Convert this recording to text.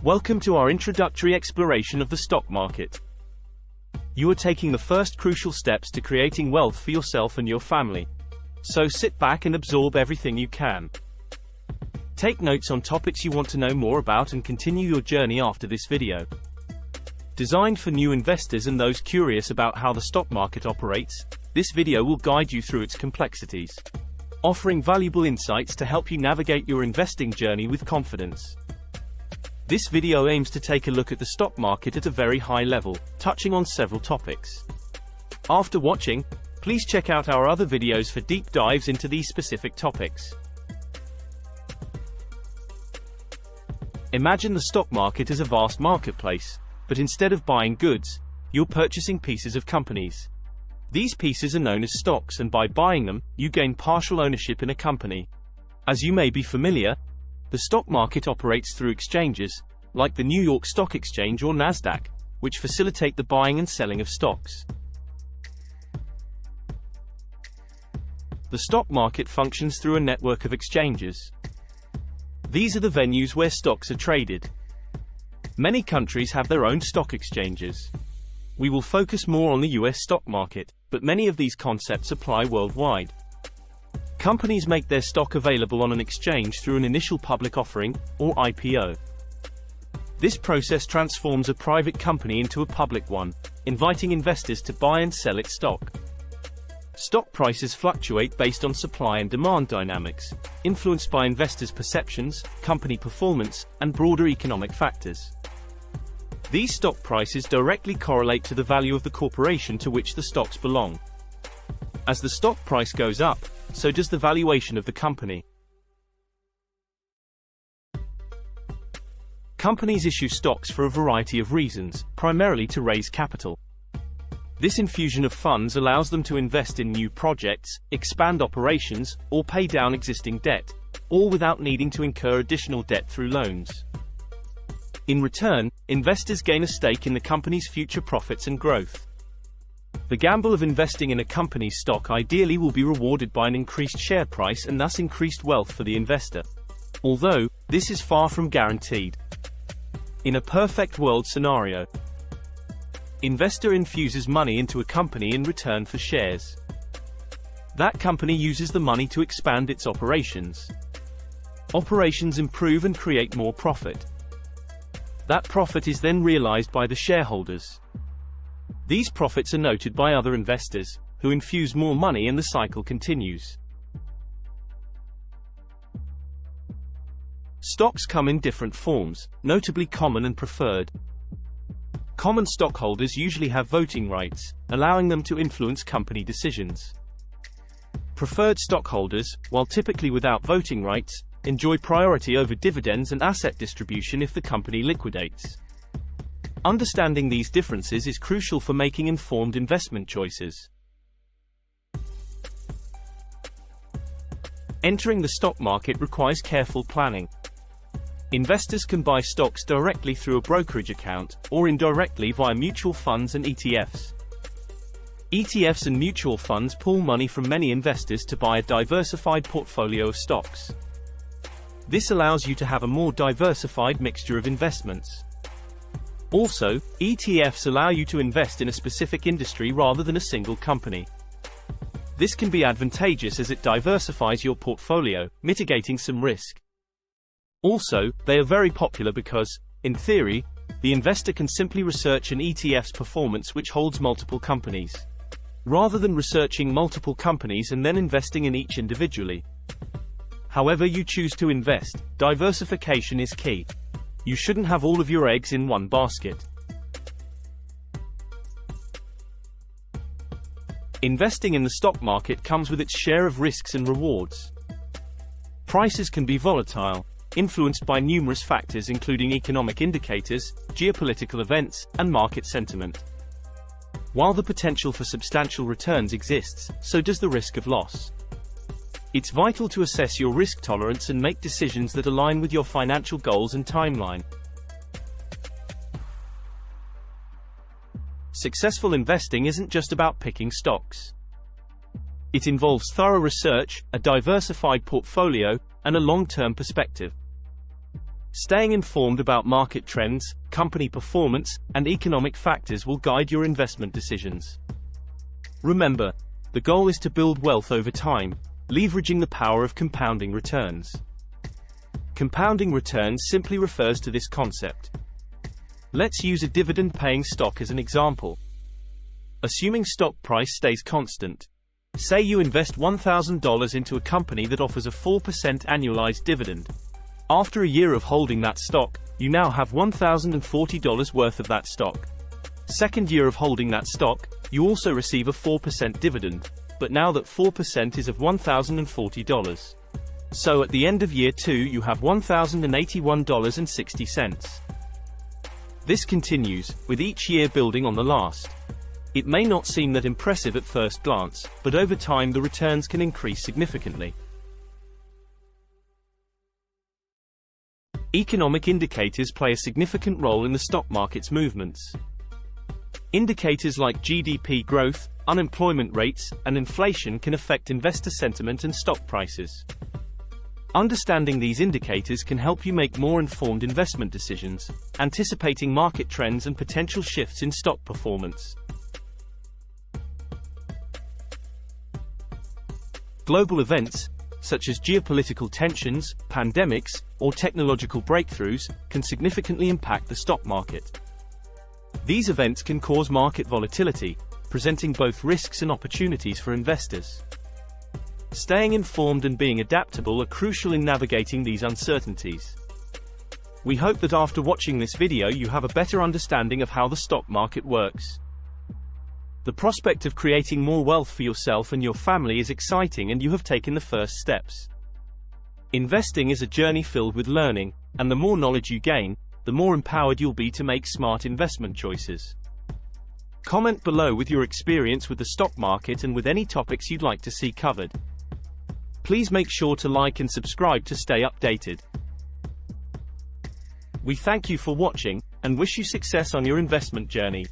Welcome to our introductory exploration of the stock market. You are taking the first crucial steps to creating wealth for yourself and your family. So sit back and absorb everything you can. Take notes on topics you want to know more about and continue your journey after this video. Designed for new investors and those curious about how the stock market operates, this video will guide you through its complexities, offering valuable insights to help you navigate your investing journey with confidence. This video aims to take a look at the stock market at a very high level, touching on several topics. After watching, please check out our other videos for deep dives into these specific topics. Imagine the stock market as a vast marketplace, but instead of buying goods, you're purchasing pieces of companies. These pieces are known as stocks, and by buying them, you gain partial ownership in a company. As you may be familiar, the stock market operates through exchanges, like the New York Stock Exchange or Nasdaq, which facilitate the buying and selling of stocks. The stock market functions through a network of exchanges. These are the venues where stocks are traded. Many countries have their own stock exchanges. We will focus more on the US stock market, but many of these concepts apply worldwide. Companies make their stock available on an exchange through an initial public offering, or IPO. This process transforms a private company into a public one, inviting investors to buy and sell its stock. Stock prices fluctuate based on supply and demand dynamics, influenced by investors' perceptions, company performance, and broader economic factors. These stock prices directly correlate to the value of the corporation to which the stocks belong. As the stock price goes up, so does the valuation of the company. Companies issue stocks for a variety of reasons, primarily to raise capital. This infusion of funds allows them to invest in new projects, expand operations, or pay down existing debt, all without needing to incur additional debt through loans. In return, investors gain a stake in the company's future profits and growth. The gamble of investing in a company's stock ideally will be rewarded by an increased share price and thus increased wealth for the investor. Although, this is far from guaranteed. In a perfect world scenario, investor infuses money into a company in return for shares. That company uses the money to expand its operations. Operations improve and create more profit. That profit is then realized by the shareholders. These profits are noted by other investors, who infuse more money, and the cycle continues. Stocks come in different forms, notably common and preferred. Common stockholders usually have voting rights, allowing them to influence company decisions. Preferred stockholders, while typically without voting rights, enjoy priority over dividends and asset distribution if the company liquidates. Understanding these differences is crucial for making informed investment choices. Entering the stock market requires careful planning. Investors can buy stocks directly through a brokerage account, or indirectly via mutual funds and ETFs. ETFs and mutual funds pool money from many investors to buy a diversified portfolio of stocks. This allows you to have a more diversified mixture of investments. Also, ETFs allow you to invest in a specific industry rather than a single company. This can be advantageous as it diversifies your portfolio, mitigating some risk. Also, they are very popular because, in theory, the investor can simply research an ETF's performance which holds multiple companies, rather than researching multiple companies and then investing in each individually. However you choose to invest, diversification is key. You shouldn't have all of your eggs in one basket. Investing in the stock market comes with its share of risks and rewards. Prices can be volatile, influenced by numerous factors including economic indicators, geopolitical events, and market sentiment. While the potential for substantial returns exists, so does the risk of loss. It's vital to assess your risk tolerance and make decisions that align with your financial goals and timeline. Successful investing isn't just about picking stocks. It involves thorough research, a diversified portfolio, and a long-term perspective. Staying informed about market trends, company performance, and economic factors will guide your investment decisions. Remember, the goal is to build wealth over time, leveraging the power of compounding returns. Compounding returns simply refers to this concept. Let's use a dividend-paying stock as an example. Assuming stock price stays constant, say you invest $1,000 into a company that offers a 4% annualized dividend. After a year of holding that stock, you now have $1,040 worth of that stock. Second year of holding that stock, you also receive a 4% dividend, but now that 4% is of $1,040. So at the end of year 2 you have $1,081.60. This continues, with each year building on the last. It may not seem that impressive at first glance, but over time the returns can increase significantly. Economic indicators play a significant role in the stock market's movements. Indicators like GDP growth, unemployment rates, and inflation can affect investor sentiment and stock prices. Understanding these indicators can help you make more informed investment decisions, anticipating market trends and potential shifts in stock performance. Global events, such as geopolitical tensions, pandemics, or technological breakthroughs, can significantly impact the stock market. These events can cause market volatility, presenting both risks and opportunities for investors. Staying informed and being adaptable are crucial in navigating these uncertainties. We hope that after watching this video you have a better understanding of how the stock market works. The prospect of creating more wealth for yourself and your family is exciting, and you have taken the first steps. Investing is a journey filled with learning, and the more knowledge you gain, the more empowered you'll be to make smart investment choices. Comment below with your experience with the stock market and with any topics you'd like to see covered. Please make sure to like and subscribe to stay updated. We thank you for watching, and wish you success on your investment journey.